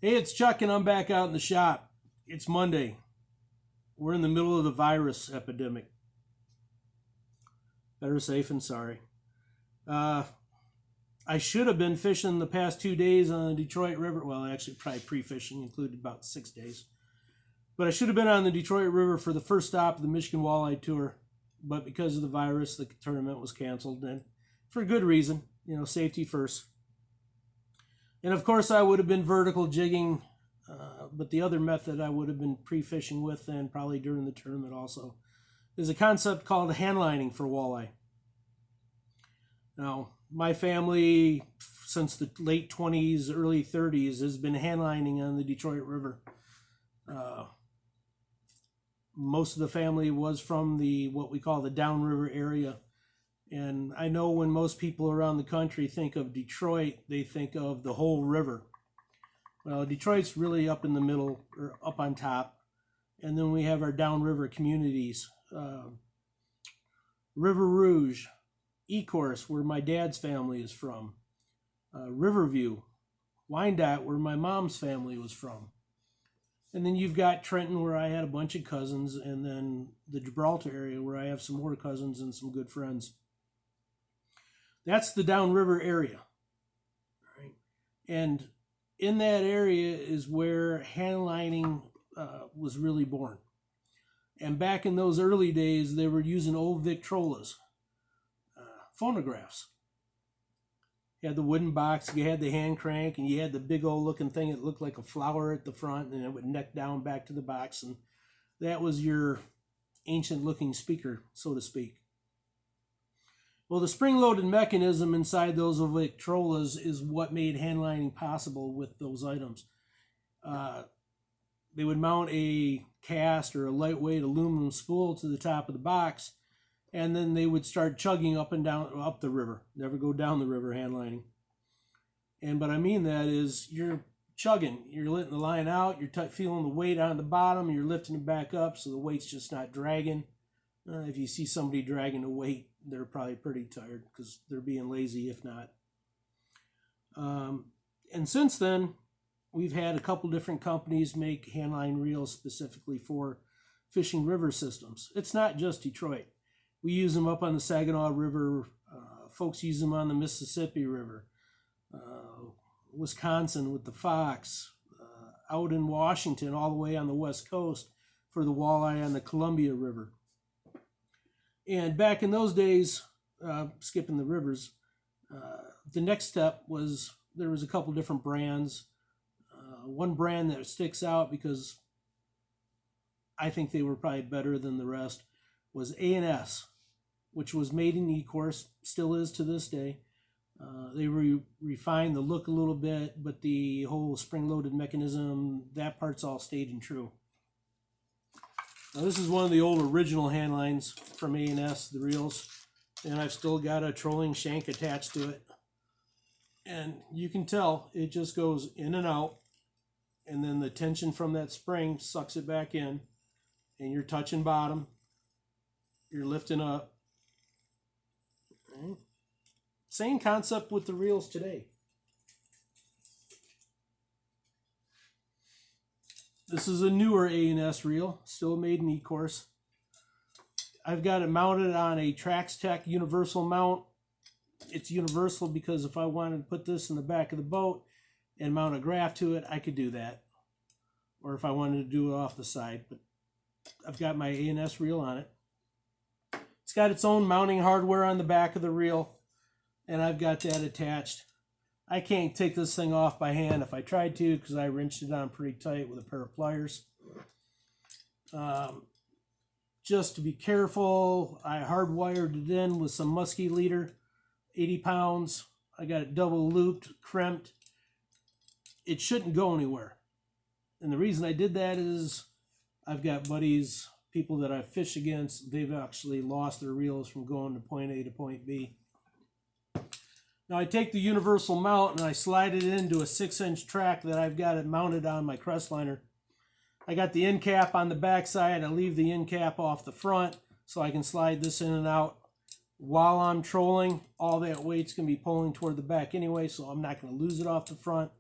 Hey, it's Chuck, and I'm back out in the shop. It's Monday. We're in the middle of the virus epidemic. Better safe than sorry. I should have been fishing the past 2 days on the Detroit River. Well, actually, probably pre-fishing included about 6 days. But I should have been on the Detroit River for the first stop of the Michigan Walleye Tour. But because of the virus, the tournament was canceled, and for good reason. You know, safety first. And of course, I would have been vertical jigging, but the other method I would have been pre-fishing with, and probably during the tournament also, is a concept called handlining for walleye. Now, my family, since the late 20s, early 30s, has been handlining on the Detroit River. Most of the family was from what we call the downriver area. And I know when most people around the country think of Detroit, they think of the whole river. Well, Detroit's really up in the middle, or up on top. And then we have our downriver communities. River Rouge, Ecorse, where my dad's family is from. Riverview, Wyandotte, where my mom's family was from. And then you've got Trenton, where I had a bunch of cousins, and then the Gibraltar area, where I have some more cousins and some good friends. That's the downriver area, right? And in that area is where handlining was really born. And back in those early days, they were using old Victrolas, phonographs. You had the wooden box, you had the hand crank, and you had the big old looking thing that looked like a flower at the front, and it would neck down back to the box. And that was your ancient looking speaker, so to speak. Well, the spring-loaded mechanism inside those Victrolas is what made handlining possible with those items. They would mount a cast or a lightweight aluminum spool to the top of the box, and then they would start chugging up and down, up the river. Never go down the river handlining. And what I mean that is you're chugging. You're letting the line out. You're feeling the weight on the bottom. And you're lifting it back up so the weight's just not dragging. If you see somebody dragging a weight, they're probably pretty tired because they're being lazy, if not. And since then, we've had a couple different companies make handline reels specifically for fishing river systems. It's not just Detroit. We use them up on the Saginaw River. Folks use them on the Mississippi River. Wisconsin with the Fox. Out in Washington, all the way on the West Coast for the walleye on the Columbia River. And back in those days, skipping the rivers, the next step was there was a couple different brands. One brand that sticks out because I think they were probably better than the rest was A&S, which was made in Ecorse, still is to this day. They refined the look a little bit, but the whole spring-loaded mechanism, that part's all stayed and true. Now, this is one of the old original handlines from A&S, the reels, and I've still got a trolling shank attached to it. And you can tell it just goes in and out, and then the tension from that spring sucks it back in, and you're touching bottom, you're lifting up. Okay. Same concept with the reels today. This is a newer A&S reel, still made in Ecorse. I've got it mounted on a Trax Tech universal mount. It's universal because if I wanted to put this in the back of the boat and mount a graph to it, I could do that. Or if I wanted to do it off the side. But I've got my A&S reel on it. It's got its own mounting hardware on the back of the reel, and I've got that attached. I can't take this thing off by hand if I tried to because I wrenched it on pretty tight with a pair of pliers. Just to be careful, I hardwired it in with some musky leader, 80 pounds. I got it double looped, crimped. It shouldn't go anywhere. And the reason I did that is I've got buddies, people that I've fished against, they've actually lost their reels from going to point A to point B. Now I take the universal mount and I slide it into a 6-inch track that I've got it mounted on my crestliner. I got the end cap on the back side. I leave the end cap off the front so I can slide this in and out. While I'm trolling, all that weight's going to be pulling toward the back anyway, so I'm not going to lose it off the front.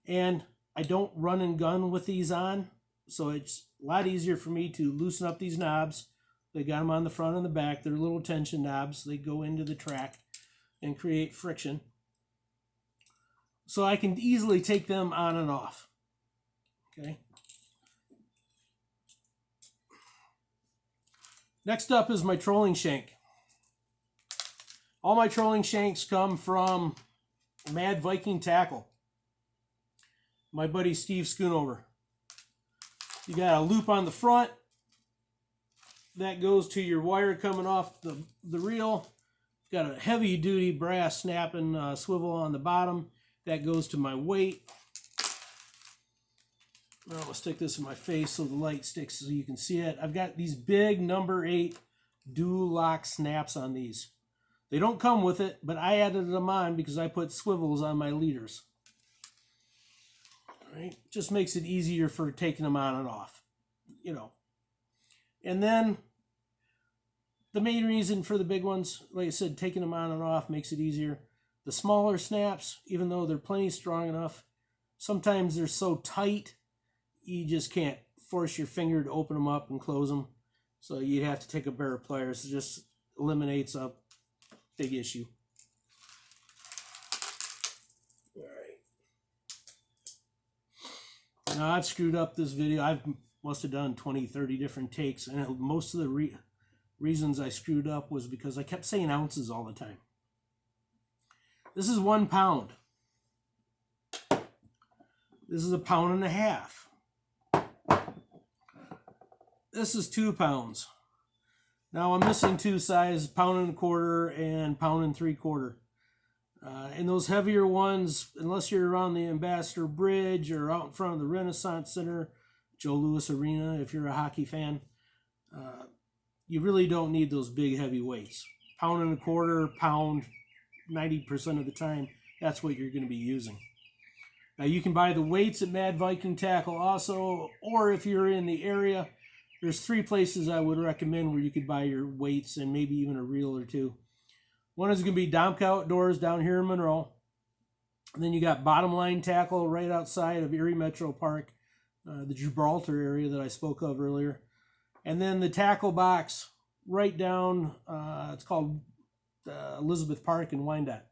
And I don't run and gun with these on, so it's a lot easier for me to loosen up these knobs. They got them on the front and the back. They're little tension knobs. They go into the track and create friction. So I can easily take them on and off. Okay. Next up is my trolling shank. All my trolling shanks come from Mad Viking Tackle. My buddy Steve Schoonover. You got a loop on the front that goes to your wire coming off the reel. You've got a heavy duty brass snapping swivel on the bottom that goes to my weight. I'll stick this in my face so the light sticks so you can see it. I've got these big number 8 dual lock snaps on these. They don't come with it, but I added them on because I put swivels on my leaders. All right, just makes it easier for taking them on and off, you know. And then the main reason for the big ones, like I said, taking them on and off makes it easier. The smaller snaps, even though they're plenty strong enough, sometimes they're so tight you just can't force your finger to open them up and close them. So you'd have to take a pair of pliers. It just eliminates a big issue. All right. Now I've screwed up this video. I must have done 20, 30 different takes, and most of the reasons I screwed up was because I kept saying ounces all the time. This is 1 pound. This is 1.5 pounds. This is 2 pounds. Now I'm missing 2 sizes, 1.25 pounds and 1.75 pounds. And those heavier ones, unless you're around the Ambassador Bridge or out in front of the Renaissance Center, Joe Louis Arena, if you're a hockey fan, you really don't need those big heavy weights. 1.25 pounds, 90% of the time, that's what you're going to be using. Now you can buy the weights at Mad Viking Tackle also, or if you're in the area, there's 3 places I would recommend where you could buy your weights and maybe even a reel or 2. One is going to be Domka Outdoors down here in Monroe. And then you got Bottom Line Tackle right outside of Erie Metro Park, the Gibraltar area that I spoke of earlier. And then the Tackle Box right down, it's called Elizabeth Park in Wyandotte.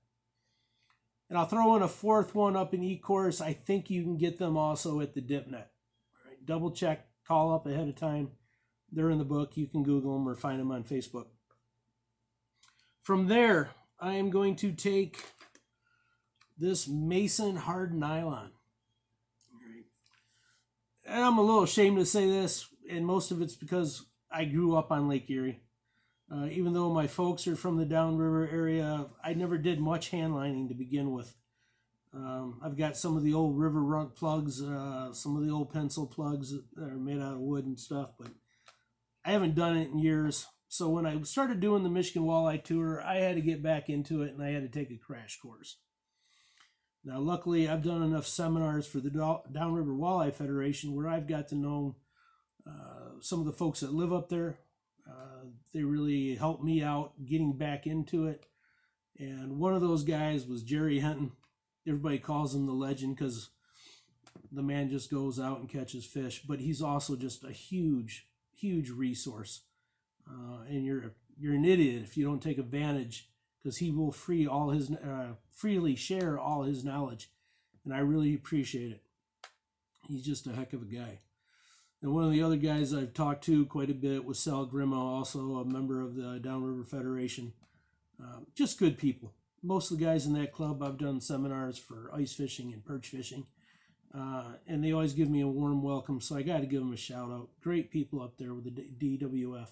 And I'll throw in a 4th one up in E-Course. I think you can get them also at the DipNet. All right, double check, call up ahead of time. They're in the book. You can Google them or find them on Facebook. From there, I am going to take this Mason hard nylon. All right. And I'm a little ashamed to say this, and most of it's because I grew up on Lake Erie. Even though my folks are from the downriver area, I never did much handlining to begin with. I've got some of the old river runt plugs, some of the old pencil plugs that are made out of wood and stuff, but I haven't done it in years. So when I started doing the Michigan Walleye Tour, I had to get back into it and I had to take a crash course. Now, luckily, I've done enough seminars for the Downriver Walleye Federation where I've got to know some of the folks that live up there. They really helped me out getting back into it. And one of those guys was Jerry Hinton. Everybody calls him the legend because the man just goes out and catches fish. But he's also just a huge, huge resource. And you're an idiot if you don't take advantage, because he will freely share all his knowledge. And I really appreciate it. He's just a heck of a guy. And one of the other guys I've talked to quite a bit was Sal Grimo, also a member of the Downriver Federation. Just good people. Most of the guys in that club, I've done seminars for ice fishing and perch fishing. And they always give me a warm welcome, so I got to give them a shout out. Great people up there with the DWF.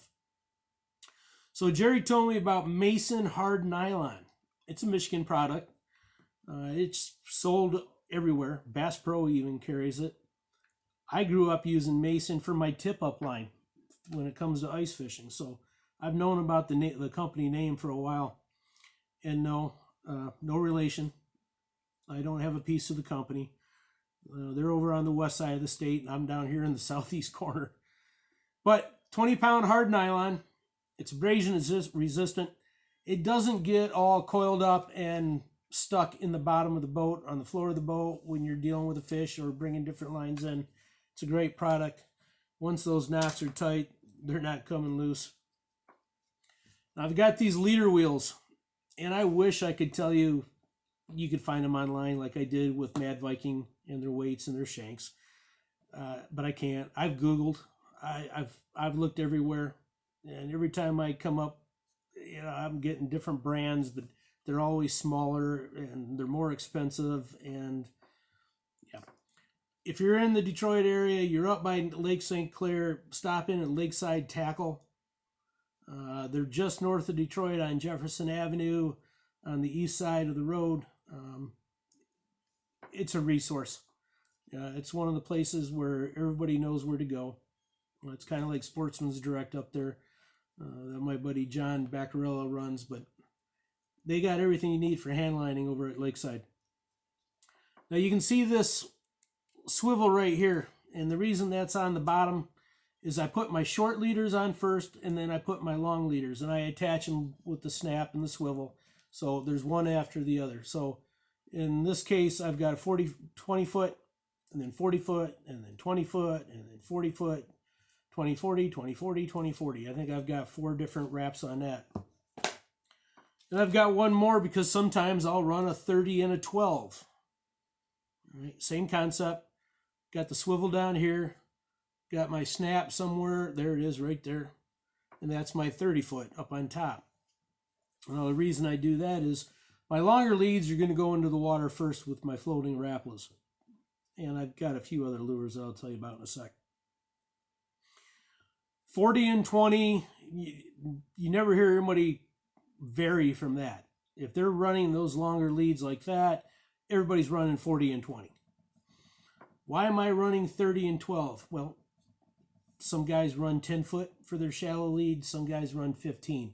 So Jerry told me about Mason hard nylon. It's a Michigan product. It's sold everywhere. Bass Pro even carries it. I grew up using Mason for my tip-up line when it comes to ice fishing. So I've known about the company name for a while. And no relation. I don't have a piece of the company. They're over on the west side of the state, and I'm down here in the southeast corner. But 20-pound hard nylon, it's abrasion resistant. It doesn't get all coiled up and stuck in the bottom of the boat, on the floor of the boat when you're dealing with a fish or bringing different lines in. It's a great product. Once those knots are tight, they're not coming loose. Now, I've got these leader wheels, and I wish I could tell you you could find them online like I did with Mad Viking and their weights and their shanks, but I can't. I've Googled. I've looked everywhere, and every time I come up, I'm getting different brands, but they're always smaller and they're more expensive. And yeah, if you're in the Detroit area, you're up by Lake St. Clair, stop in at Lakeside Tackle. They're just north of Detroit on Jefferson Avenue on the east side of the road. It's a resource. It's one of the places where everybody knows where to go. It's kind of like Sportsman's Direct up there that my buddy John Baccarella runs, but they got everything you need for handlining over at Lakeside. Now you can see this swivel right here, and the reason that's on the bottom is I put my short leaders on first, and then I put my long leaders, and I attach them with the snap and the swivel. So there's one after the other. So in this case, I've got a 20 foot, and then 40 foot, and then 20 foot, and then 40 foot, 20, 40, 20, 40, 20, 40. I think I've got 4 different wraps on that. And I've got one more because sometimes I'll run a 30 and a 12. All right, same concept. Got the swivel down here. Got my snap somewhere. There it is right there. And that's my 30 foot up on top. Now the reason I do that is my longer leads are going to go into the water first with my floating rattles. And I've got a few other lures that I'll tell you about in a sec. 40 and 20, you never hear anybody vary from that. If they're running those longer leads like that, everybody's running 40 and 20. Why am I running 30 and 12? Well, some guys run 10 foot for their shallow lead, some guys run 15.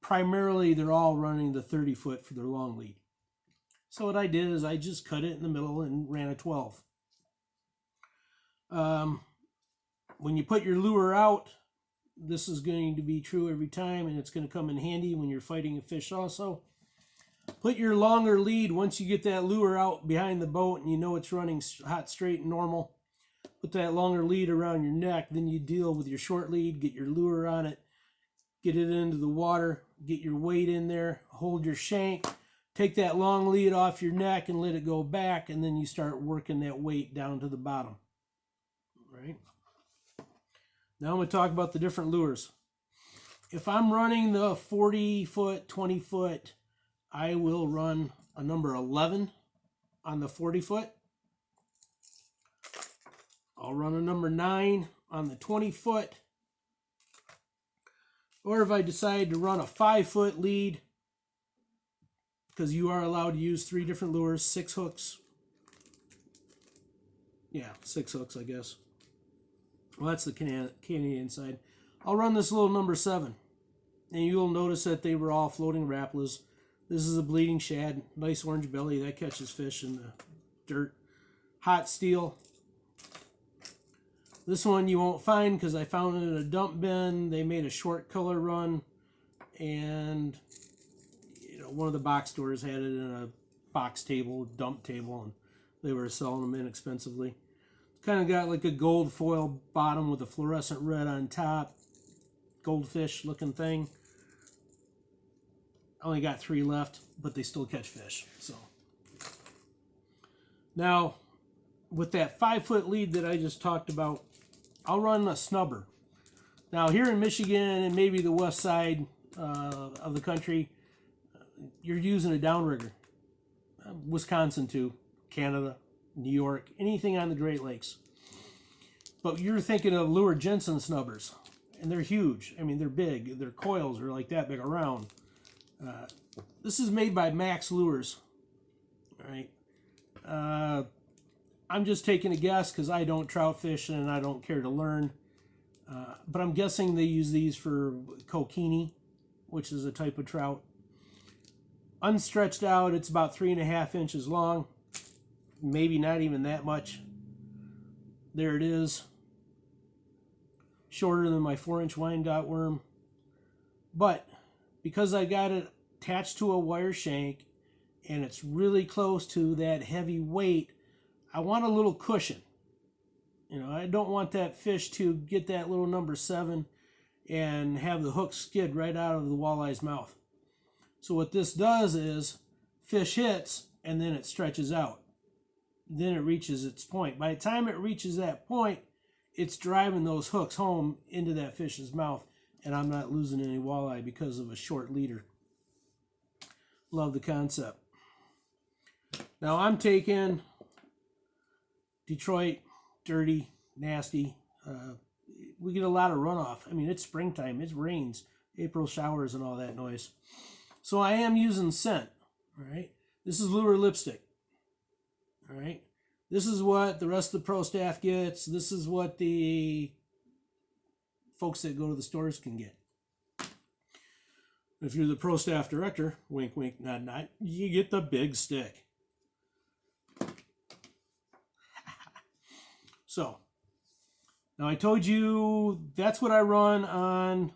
Primarily, they're all running the 30 foot for their long lead. So what I did is I just cut it in the middle and ran a 12. When you put your lure out, this is going to be true every time, and it's going to come in handy when you're fighting a fish also. Put your longer lead, once you get that lure out behind the boat and you know it's running hot, straight, and normal, put that longer lead around your neck. Then you deal with your short lead, get your lure on it, get it into the water, get your weight in there, hold your shank, take that long lead off your neck and let it go back, and then you start working that weight down to the bottom. Right? Now I'm going to talk about the different lures. If I'm running the 40 foot, 20 foot, I will run a number 11 on the 40 foot. I'll run a number 9 on the 20 foot. Or if I decide to run a 5 foot lead, because you are allowed to use 3 different lures, 6 hooks. Yeah, 6 hooks, I guess. Well, that's the Canadian side. I'll run this little number 7. And you'll notice that they were all floating Rappalas. This is a bleeding shad, nice orange belly. That catches fish in the dirt. Hot steel. This one you won't find because I found it in a dump bin. They made a short color run. And one of the box stores had it in a box table, dump table, and they were selling them inexpensively. It's kind of got like a gold foil bottom with a fluorescent red on top. Goldfish looking thing. I only got 3 left, but they still catch fish. So now, with that 5 foot lead that I just talked about, I'll run a snubber. Now here in Michigan and maybe the west side of the country, you're using a downrigger. Wisconsin too, Canada, New York, anything on the Great Lakes. But you're thinking of Lure Jensen snubbers, and they're huge. I mean, they're big. Their coils are like that big around. This is made by Max Lures. All right. I'm just taking a guess because I don't trout fish and I don't care to learn. But I'm guessing they use these for kokanee, which is a type of trout. Unstretched out, it's about 3.5 inches long. Maybe not even that much. There it is. Shorter than my 4-inch Wyandotte worm. But because I got it attached to a wire shank and it's really close to that heavy weight, I want a little cushion. I don't want that fish to get that little number 7 and have the hook skid right out of the walleye's mouth. So what this does is fish hits and then it stretches out. Then it reaches its point. By the time it reaches that point, it's driving those hooks home into that fish's mouth, and I'm not losing any walleye because of a short leader. Love the concept. Now I'm taking Detroit, dirty, nasty. We get a lot of runoff. I mean, it's springtime. It rains. April showers and all that noise. So I am using scent. All right. This is lure lipstick. All right. This is what the rest of the pro staff gets. This is what the folks that go to the stores can get. If you're the pro staff director, wink, wink, nod, nod, you get the big stick. So, now I told you that's what I run on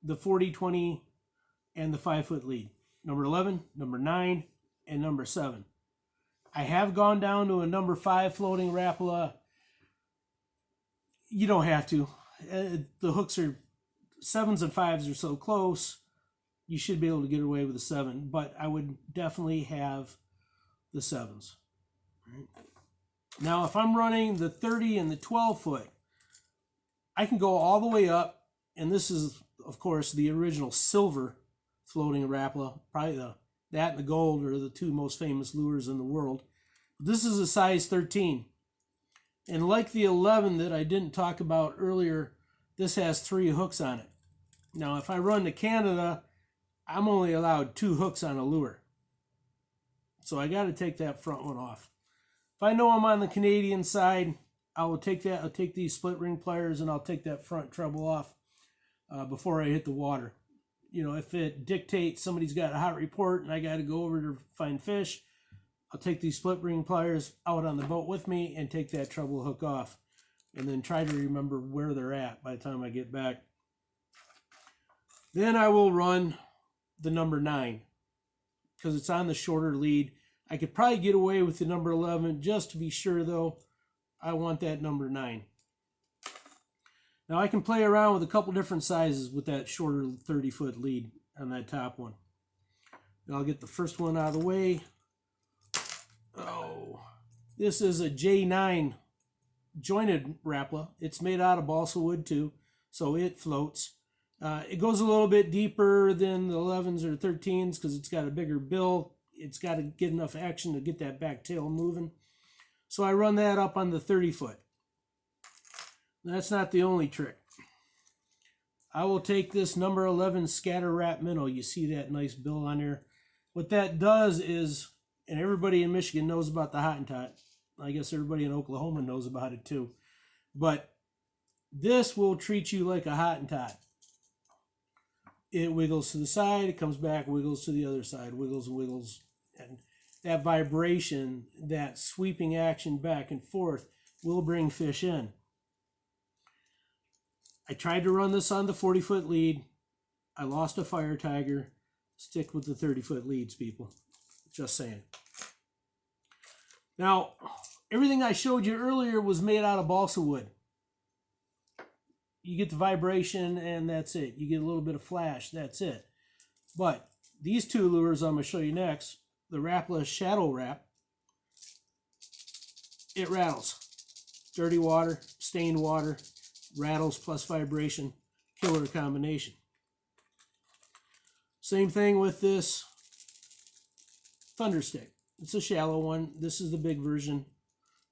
the 40, 20, and the 5-foot lead. Number 11, number 9, and number 7. I have gone down to a number 5 floating Rapala. You don't have to. The hooks are 7s and 5s are so close, you should be able to get away with a 7, but I would definitely have the 7s. Right? Now, if I'm running the 30 and the 12-foot, I can go all the way up, and this is, of course, the original silver floating Rapala. Probably that and the gold are the two most famous lures in the world. This is a size 13. And like the 11 that I didn't talk about earlier, this has 3 hooks on it. Now, if I run to Canada, I'm only allowed 2 hooks on a lure. So I got to take that front one off. If I know I'm on the Canadian side, I will take that. I'll take these split ring pliers and I'll take that front treble off before I hit the water. If it dictates somebody's got a hot report and I got to go over to find fish, I'll take these split ring pliers out on the boat with me and take that treble hook off, and then try to remember where they're at by the time I get back. Then I will run the number 9 because it's on the shorter lead. I could probably get away with the number 11 just to be sure, though. I want that number 9. Now I can play around with a couple different sizes with that shorter 30-foot lead on that top one. And I'll get the first one out of the way. Oh, this is a J9 jointed Rapala. It's made out of balsa wood too, so it floats. It goes a little bit deeper than the 11s or 13s because it's got a bigger bill. It's got to get enough action to get that back tail moving. So I run that up on the 30-foot. That's not the only trick. I will take this number 11 scatter wrap minnow. You see that nice bill on there. What that does is, and everybody in Michigan knows about the Hottentot. I guess everybody in Oklahoma knows about it too. But this will treat you like a Hottentot. It wiggles to the side, it comes back, wiggles to the other side, wiggles and wiggles. And that vibration, that sweeping action back and forth will bring fish in. I tried to run this on the 40-foot lead. I lost a fire tiger. Stick with the 30-foot leads, people. Just saying. Now, everything I showed you earlier was made out of balsa wood. You get the vibration and that's it. You get a little bit of flash, that's it. But these two lures I'm going to show you next, the Rapala Shadow Wrap, it rattles. Dirty water, stained water, rattles plus vibration, killer combination. Same thing with this Thunderstick. It's a shallow one. This is the big version.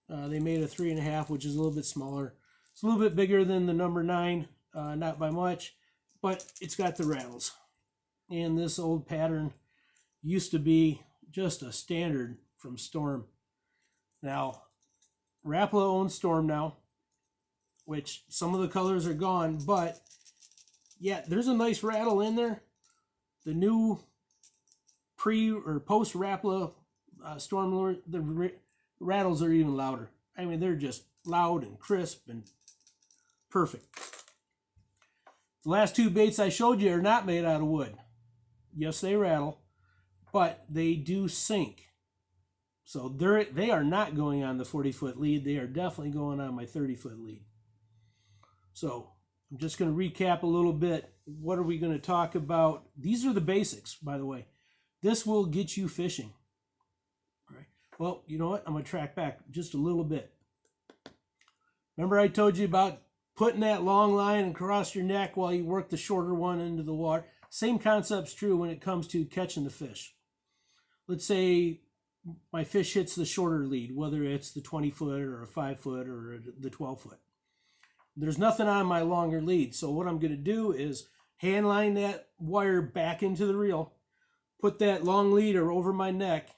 They made a 3.5, which is a little bit smaller. It's a little bit bigger than the number 9, not by much, but it's got the rattles. And this old pattern used to be just a standard from Storm. Now, Rapala owns Storm now, which some of the colors are gone, but yeah, there's a nice rattle in there. The new pre or post Rapala Storm lure, the rattles are even louder. I mean, they're just loud and crisp and perfect. The last 2 baits I showed you are not made out of wood. Yes, they rattle, but they do sink. So they are not going on the 40-foot lead. They are definitely going on my 30-foot lead. So I'm just going to recap a little bit. What are we going to talk about? These are the basics, by the way. This will get you fishing. All right. Well, you know what? I'm going to track back just a little bit. Remember I told you about putting that long line across your neck while you work the shorter one into the water? Same concept's true when it comes to catching the fish. Let's say my fish hits the shorter lead, whether it's the 20-foot or a 5-foot or the 12-foot. There's nothing on my longer lead. So what I'm going to do is hand line that wire back into the reel, put that long leader over my neck,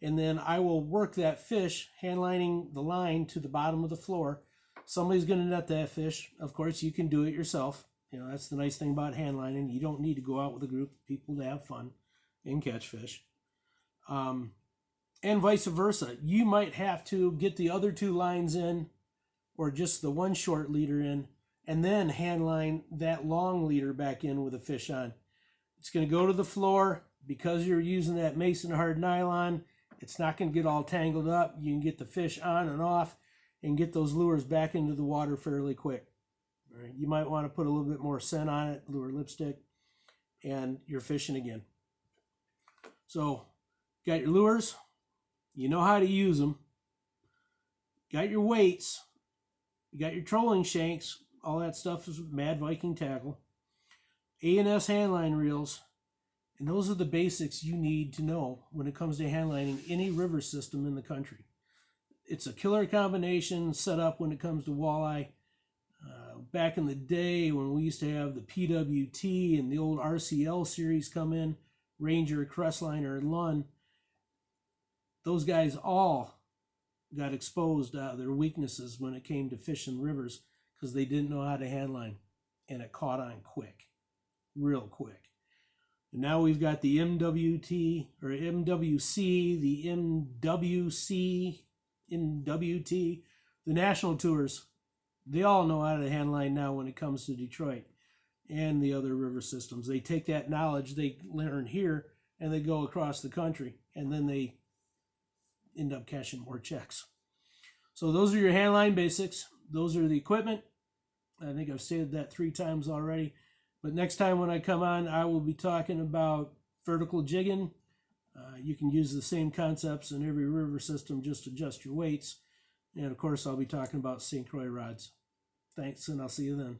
and then I will work that fish, hand lining the line to the bottom of the floor. Somebody's going to net that fish. Of course, you can do it yourself. You know, that's the nice thing about hand lining. You don't need to go out with a group of people to have fun and catch fish. And vice versa. You might have to get the other two lines in, or just the one short leader in, and then hand line that long leader back in with a fish on. It's going to go to the floor. Because you're using that mason hard nylon, it's not going to get all tangled up. You can get the fish on and off and get those lures back into the water fairly quick. All right. You might want to put a little bit more scent on it, lure lipstick, and you're fishing again. So, got your lures. You know how to use them. Got your weights. You got your trolling shanks. All that stuff is Mad Viking tackle. A&S handline reels. And those are the basics you need to know when it comes to handlining any river system in the country. It's a killer combination set up when it comes to walleye. Back in the day when we used to have the PWT and the old RCL series come in, Ranger, Crestliner, and Lund, those guys all got exposed their weaknesses when it came to fishing rivers because they didn't know how to handline, and it caught on quick, real quick. And now we've got the MWT or MWC, the MWC, MWT, the national tours. They all know how to handline now when it comes to Detroit and the other river systems. They take that knowledge they learn here and they go across the country, and then they end up cashing more checks. So those are your handline basics. Those are the equipment. I think I've stated that 3 times already. But next time when I come on, I will be talking about vertical jigging. You can use the same concepts in every river system, just adjust your weights. And of course, I'll be talking about St. Croix rods. Thanks, and I'll see you then.